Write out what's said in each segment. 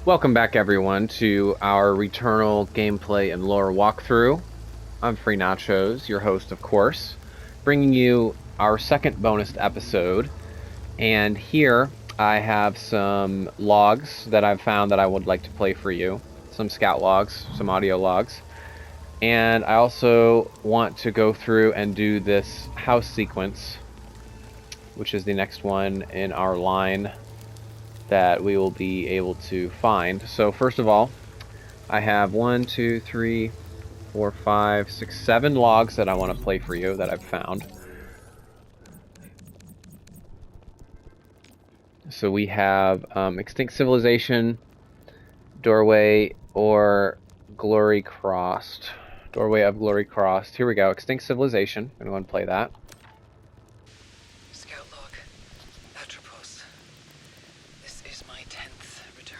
Welcome back, everyone, to our Returnal gameplay and lore walkthrough. I'm Free Nachos, your host, of course, bringing you our second bonus episode. And here I have some logs that I've found that I would like to play for you. Some scout logs, some audio logs. And I also want to go through and do this house sequence, which is the next one in our line that we will be able to find. So first of all, I have 1, 2, 3, 4, 5, 6, 7 logs that I want to play for you that I've found. So we have Extinct Civilization, Doorway, or Glory Crossed. Doorway of Glory Crossed. Here we go. Extinct Civilization. I'm going to go and play that. Scout log. Atropos. This is my 10th return.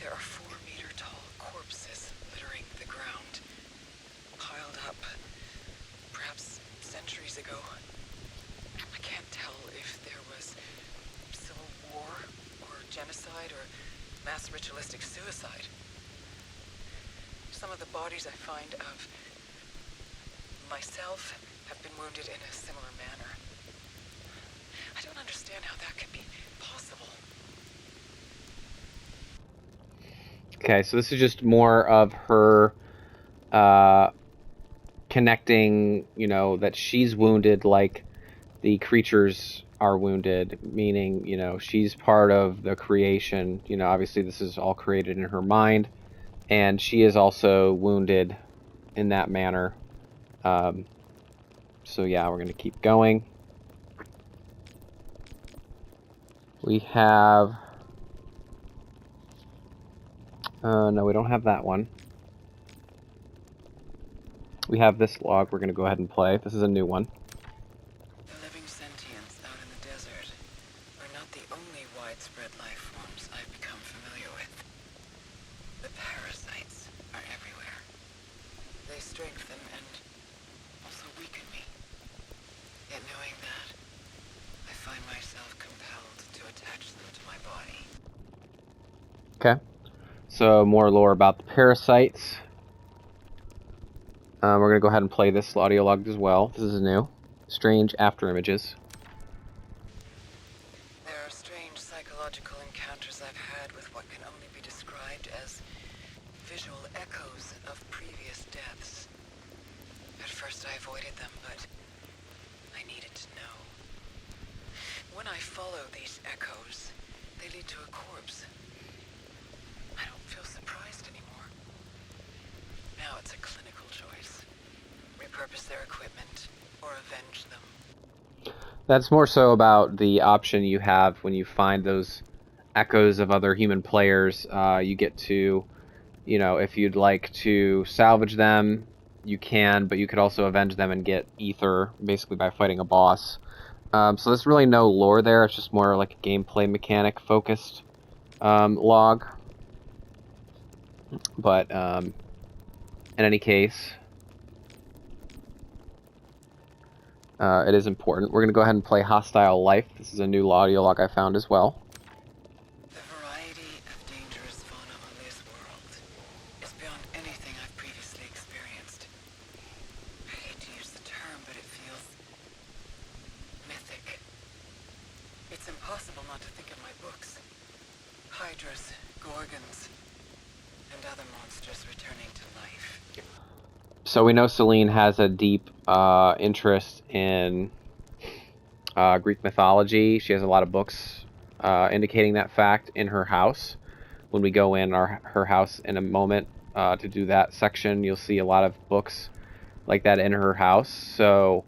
There are 4-meter-tall corpses littering the ground, piled up, perhaps centuries ago. I can't tell if there was civil war, or genocide, or mass ritualistic suicide. Some of the bodies I find of myself have been wounded in a similar manner. I don't understand how that could be possible. Okay, so this is just more of her connecting, that she's wounded like the creatures are wounded, meaning, she's part of the creation. Obviously this is all created in her mind, and she is also wounded in that manner. So yeah, we're going to keep going. We have... no, we don't have that one. We have this log we're going to go ahead and play. This is a new one. The living sentients out in the desert are not the only widespread life forms I've become familiar with. The parasites are everywhere. They strengthen and also weaken me. Yet knowing that, I find myself compelled to attach them to my body. Okay. So more lore about the parasites. We're going to go ahead and play this audio log as well. This is new. Strange after images. There are strange psychological encounters I've had with what can only be described as visual echoes of previous deaths. At first I avoided them, but I needed to know. When I follow these echoes, they lead to a corpse. I don't feel surprised anymore. Now it's a clinical choice. Repurpose their equipment or avenge them. That's more so about the option you have when you find those echoes of other human players. You get to, if you'd like to salvage them, you can, but you could also avenge them and get ether, basically by fighting a boss. So there's really no lore there. It's just more like a gameplay mechanic focused log. But in any case, it is important. We're going to go ahead and play Hostile Life. This is a new audio log I found as well. The variety of dangerous fauna on this world is beyond anything I've previously experienced. I hate to use the term, but it feels mythic. It's impossible not to think of my books. Hydras, gorgons, and other monsters returning to life. So we know Selene has a deep interest in Greek mythology. She has a lot of books indicating that fact in her house. When we go in her house in a moment to do that section, you'll see a lot of books like that in her house. So,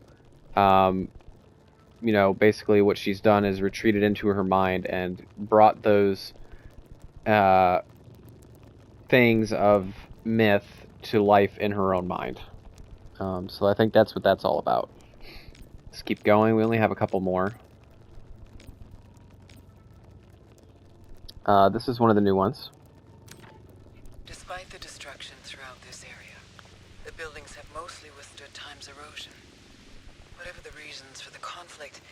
basically what she's done is retreated into her mind and brought those things of myth to life in her own mind. So I think that's what that's all about. Let's keep going. We only have a couple more. This is one of the new ones. Despite the destruction throughout this area, the buildings have mostly withstood time's erosion. Whatever the reasons for the conflict,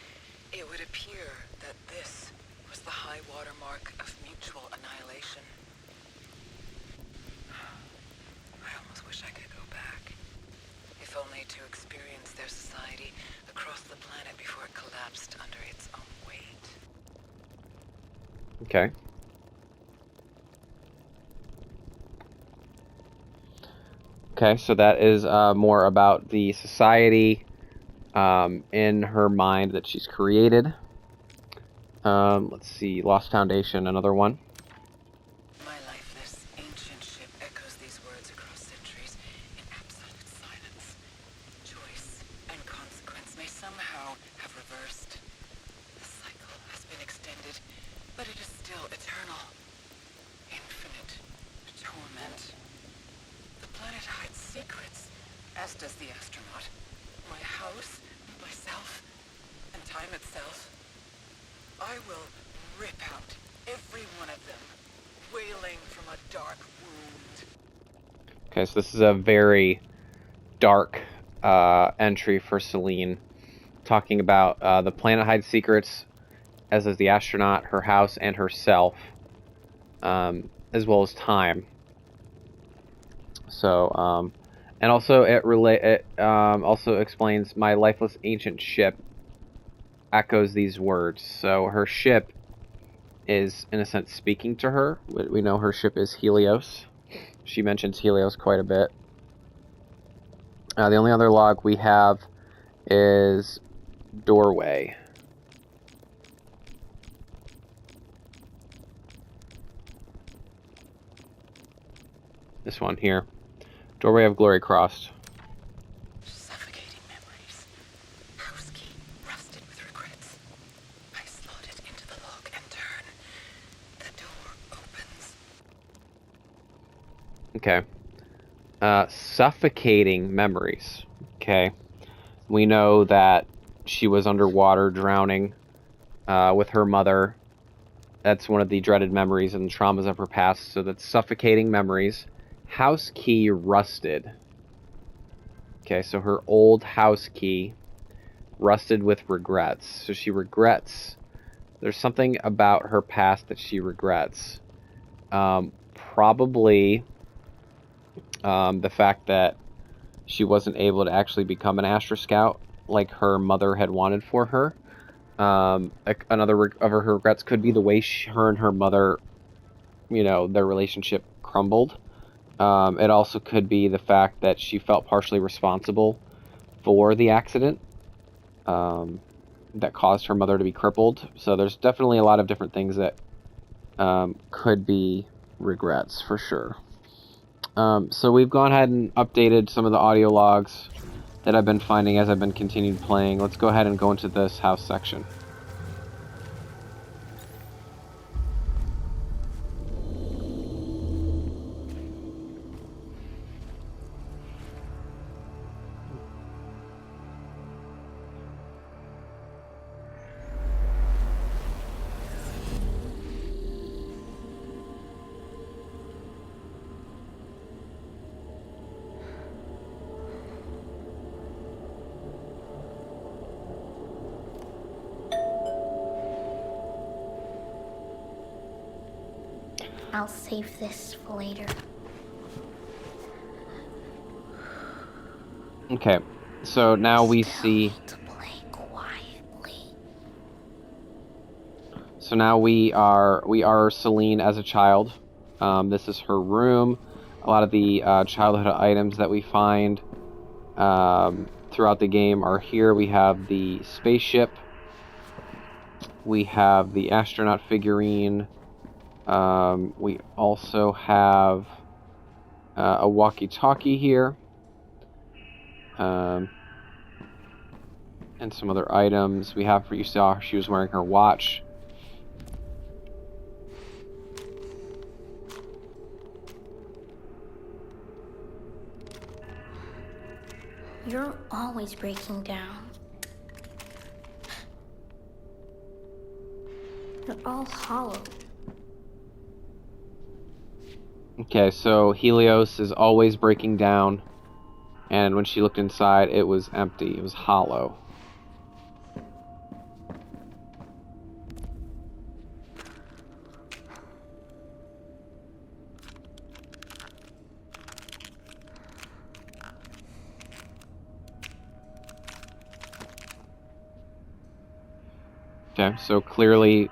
it would appear that this was the high watermark of mutual annihilation. I almost wish I could go back. If only to experience their society across the planet before it collapsed under its own weight. Okay. Okay, so that is more about the society in her mind that she's created. Let's see, Lost Foundation, another one. My lifeless, ancient ship echoes these words across centuries in absolute silence. Choice and consequence may somehow have reversed. The cycle has been extended, but it is still eternal. Infinite torment. The planet hides secrets, as does the astronaut. My house, myself, and time itself. I will rip out every one of them, wailing from a dark wound. Okay, so this is a very dark entry for Selene, talking about the planet hides secrets, as does the astronaut, her house, and herself, as well as time. So, and also it also explains my lifeless ancient ship echoes these words. So her ship is, in a sense, speaking to her. We know her ship is Helios. She mentions Helios quite a bit. The only other log we have is Doorway. This one here. Doorway of Glory crossed. Suffocating memories. House key rusted with regrets. I slot it into the lock and turn. The door opens. Okay. Suffocating memories. Okay. We know that she was underwater drowning with her mother. That's one of the dreaded memories and traumas of her past. So that's suffocating memories. House key rusted. Okay, so her old house key rusted with regrets. So she regrets. There's something about her past that she regrets. Probably the fact that she wasn't able to actually become an Astro Scout like her mother had wanted for her. Another of her regrets could be the way her and her mother, their relationship crumbled. It also could be the fact that she felt partially responsible for the accident that caused her mother to be crippled. So there's definitely a lot of different things that could be regrets, for sure. So we've gone ahead and updated some of the audio logs that I've been finding as I've been continued playing. Let's go ahead and go into this house section. I'll save this for later. Okay, so now we see. To play quietly. So now we are Selene as a child. This is her room. A lot of the childhood items that we find throughout the game are here. We have the spaceship. We have the astronaut figurine. We also have a walkie-talkie here. And some other items. You saw she was wearing her watch. You're always breaking down. You're all hollow. Okay, so Helios is always breaking down, and when she looked inside, it was empty. It was hollow. Okay, so clearly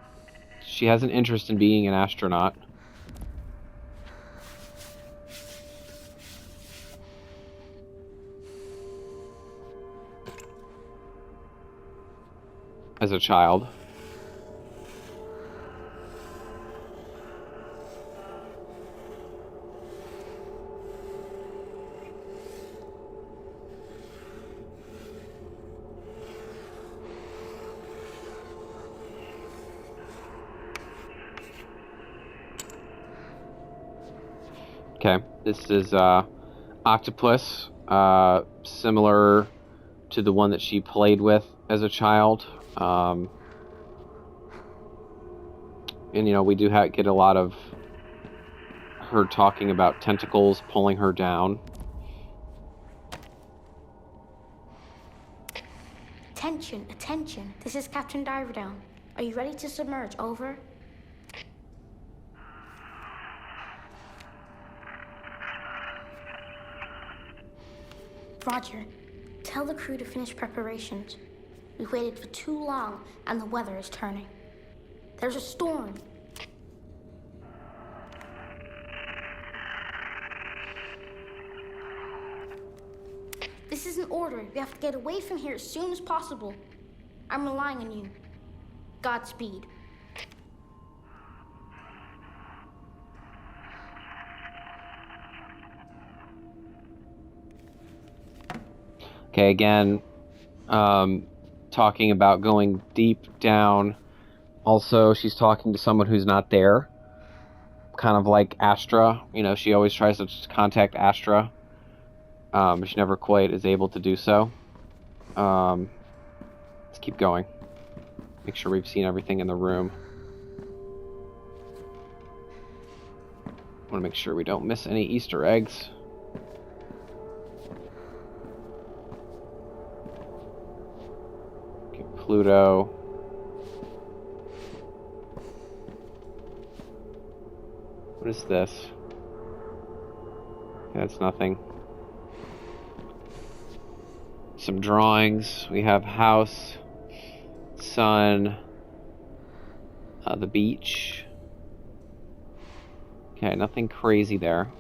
she has an interest in being an astronaut. As a child. Okay, this is Octopus, similar to the one that she played with as a child. And, we do get a lot of her talking about tentacles pulling her down. Attention, attention. This is Captain Diverdown. Are you ready to submerge? Over. Roger. Tell the crew to finish preparations. We waited for too long, and the weather is turning. There's a storm. This is an order. We have to get away from here as soon as possible. I'm relying on you. Godspeed. Okay, again, talking about going deep down. Also, she's talking to someone who's not there. Kind of like Astra. She always tries to contact Astra. But she never quite is able to do so. Let's keep going. Make sure we've seen everything in the room. Want to make sure we don't miss any Easter eggs. Okay, Pluto. What is this? Okay, that's nothing. Some drawings. We have house, sun, the beach. Okay, nothing crazy there.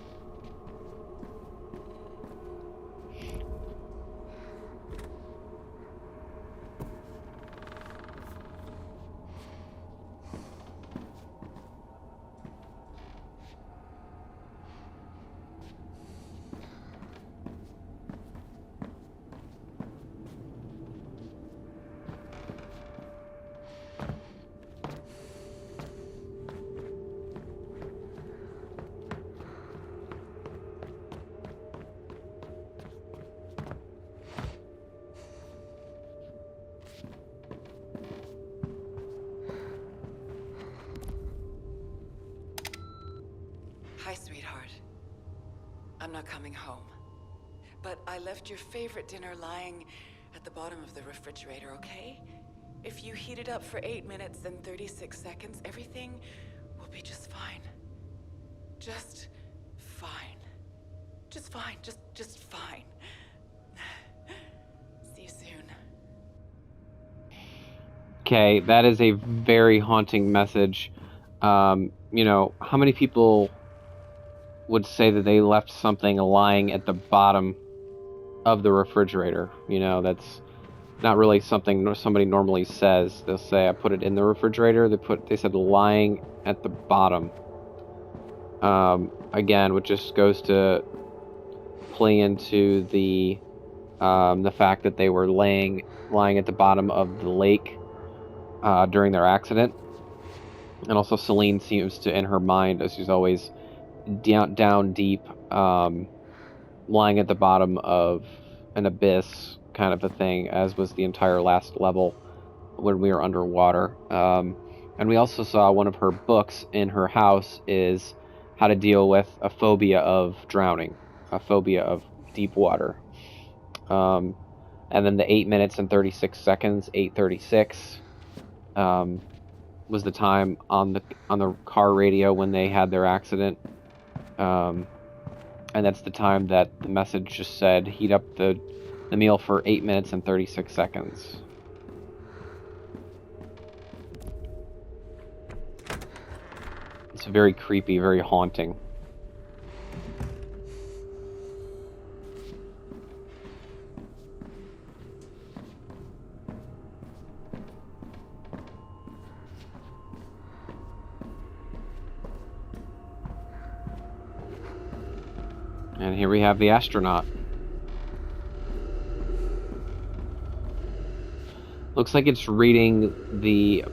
Hi, sweetheart. I'm not coming home. But I left your favorite dinner lying at the bottom of the refrigerator, okay? If you heat it up for 8 minutes and 36 seconds, everything will be just fine. Just fine. Just fine. Just fine. See you soon. Okay, that is a very haunting message. How many people would say that they left something lying at the bottom of the refrigerator? That's not really something somebody normally says. They'll say, I put it in the refrigerator. They said lying at the bottom. Again, which just goes to play into the fact that they were lying at the bottom of the lake during their accident. And also Selene seems to, in her mind, as she's always down deep, lying at the bottom of an abyss kind of a thing, as was the entire last level when we were underwater. And we also saw one of her books in her house is how to deal with a phobia of drowning, a phobia of deep water. And then the 8 minutes and 36 seconds, 8:36, was the time on the car radio when they had their accident. And that's the time that the message just said, heat up the meal for 8 minutes and 36 seconds. It's very creepy, very haunting. And here we have the astronaut. Looks like it's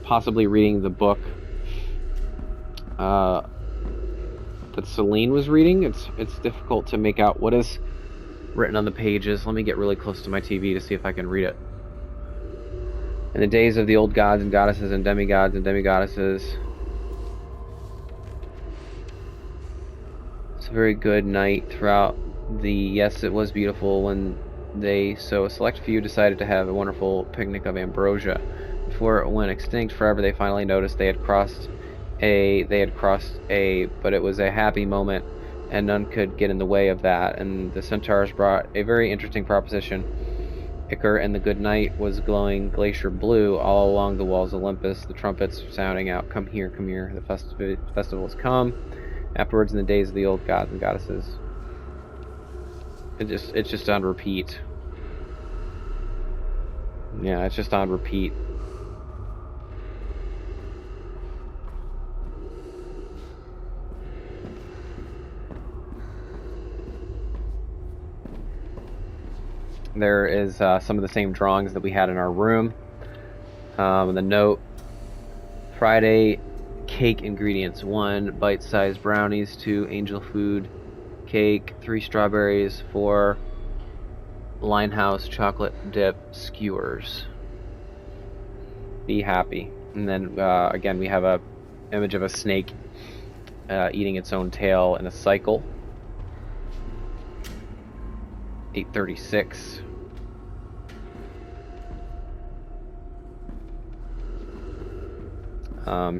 possibly reading the book that Selene was reading. It's difficult to make out what is written on the pages. Let me get really close to my TV to see if I can read it. In the days of the old gods and goddesses and demigods and demigoddesses. It's a very good night throughout yes, it was beautiful when a select few decided to have a wonderful picnic of ambrosia. Before it went extinct forever, they finally noticed they had crossed but it was a happy moment, and none could get in the way of that. And the centaurs brought a very interesting proposition. Icar and the good night was glowing glacier blue all along the walls of Olympus, the trumpets sounding out, "Come here, the festival has come." Afterwards, in the days of the old gods and goddesses. It's just on repeat. Yeah, it's just on repeat. There is some of the same drawings that we had in our room. The note: Friday cake ingredients: 1 bite-sized brownies, 2 angel food cake, 3 strawberries, 4 Limehouse chocolate dip skewers. Be happy. And then again, we have a image of a snake eating its own tail in a cycle. 836.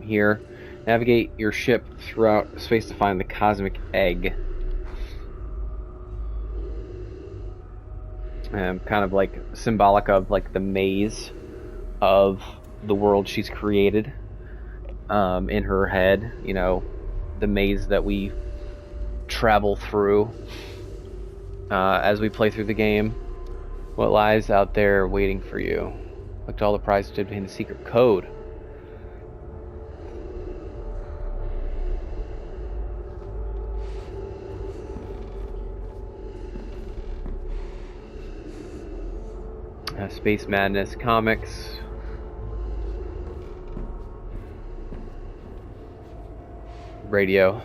Here, navigate your ship throughout space to find the cosmic egg. Kind of like symbolic of like the maze of the world she's created in her head. You know, the maze that we travel through as we play through the game. What lies out there waiting for you? Look to all the prizes to obtain the secret code. Space Madness comics. Radio.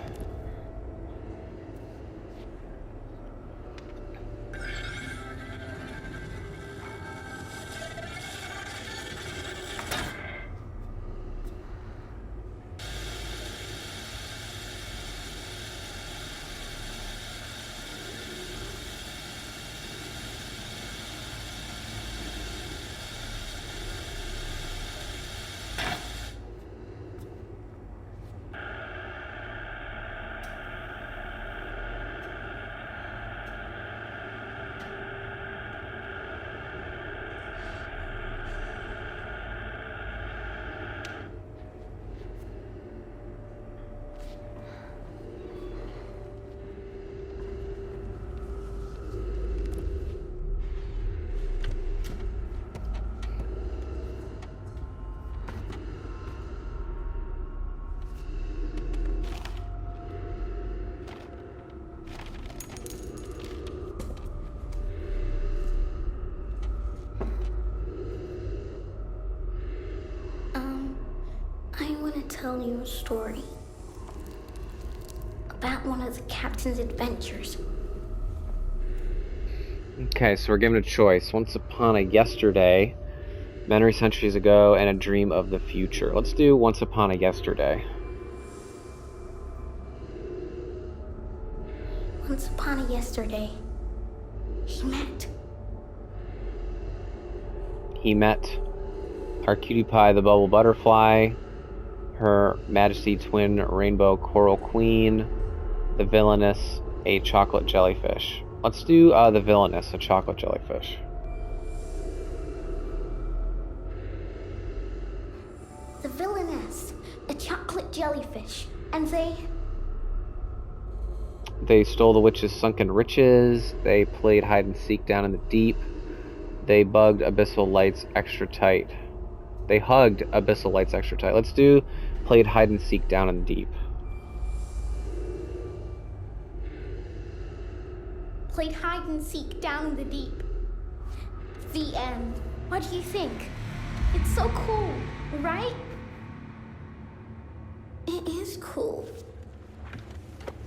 I want to tell you a story about one of the captain's adventures. Okay, so we're given a choice. Once upon a yesterday, many centuries ago, and a dream of the future. Let's do Once Upon a Yesterday. Once upon a yesterday, He met our cutie pie, the bubble butterfly, Her Majesty twin rainbow coral queen, the villainess, a chocolate jellyfish. Let's do the villainess, a chocolate jellyfish. The villainess, a chocolate jellyfish. And They stole the witch's sunken riches. They played hide and seek down in the deep. They bugged Abyssal Lights extra tight. They hugged Abyssal Lights extra tight. Let's do played hide and seek down in the deep. played hide and seek down in the deep. The end. What do you think? It's so cool, right? It is cool.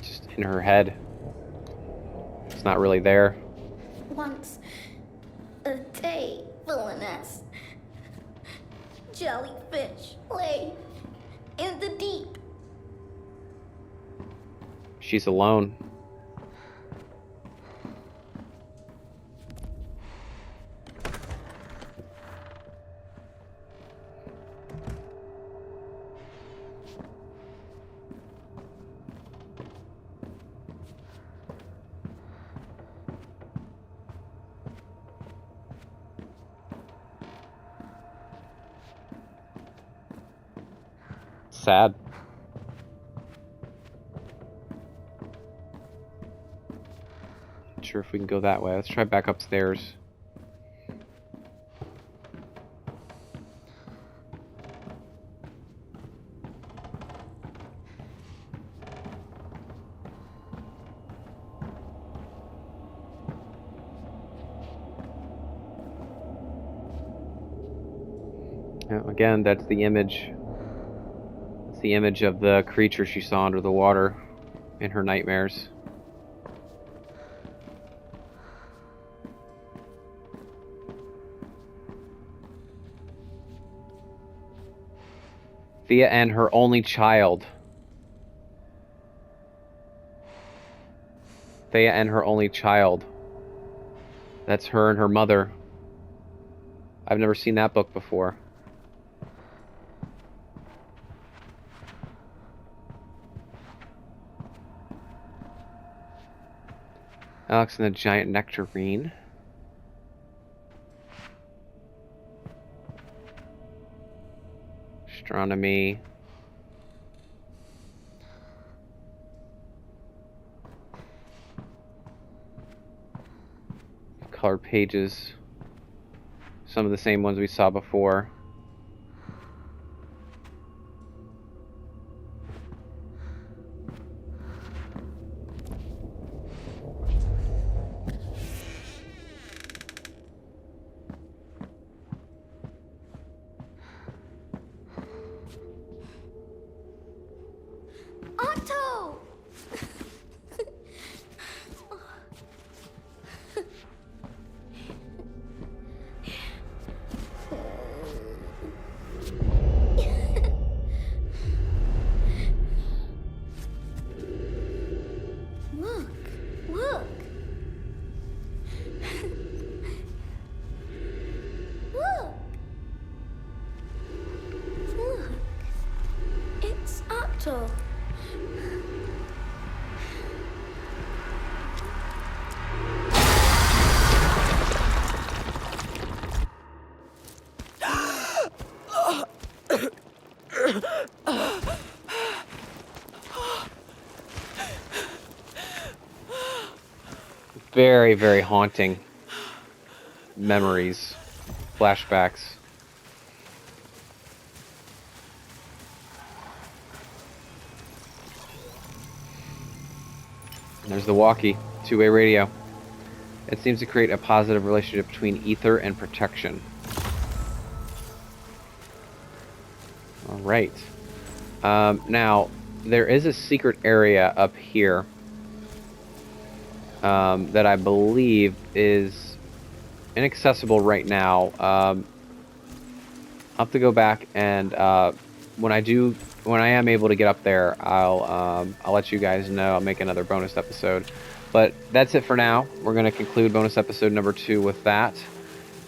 Just in her head. It's not really there. Once a day, villainess. Jellyfish lay in the deep. She's alone. Sad. Not sure if we can go that way. Let's try back upstairs. Yeah, again, that's the image. The image of the creature she saw under the water in her nightmares. Thea and her only child. Thea and her only child. That's her and her mother. I've never seen that book before. Alex and the giant nectarine. Astronomy. Colored pages. Some of the same ones we saw before. Otto! Look, look. Look. Look. It's Otto. Very, very haunting memories, flashbacks. And there's the walkie, two-way radio. It seems to create a positive relationship between ether and protection. All right. Now, there is a secret area up here that I believe is inaccessible right now. I'll have to go back and when I am able to get up there, I'll let you guys know. I'll make another bonus episode. But that's it for now. We're going to conclude bonus episode number 2 with that.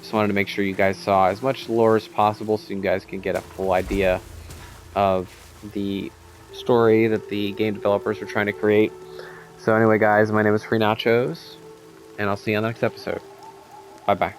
Just wanted to make sure you guys saw as much lore as possible so you guys can get a full idea of the story that the game developers are trying to create. So anyway, guys, my name is Free Nachos, and I'll see you on the next episode. Bye-bye.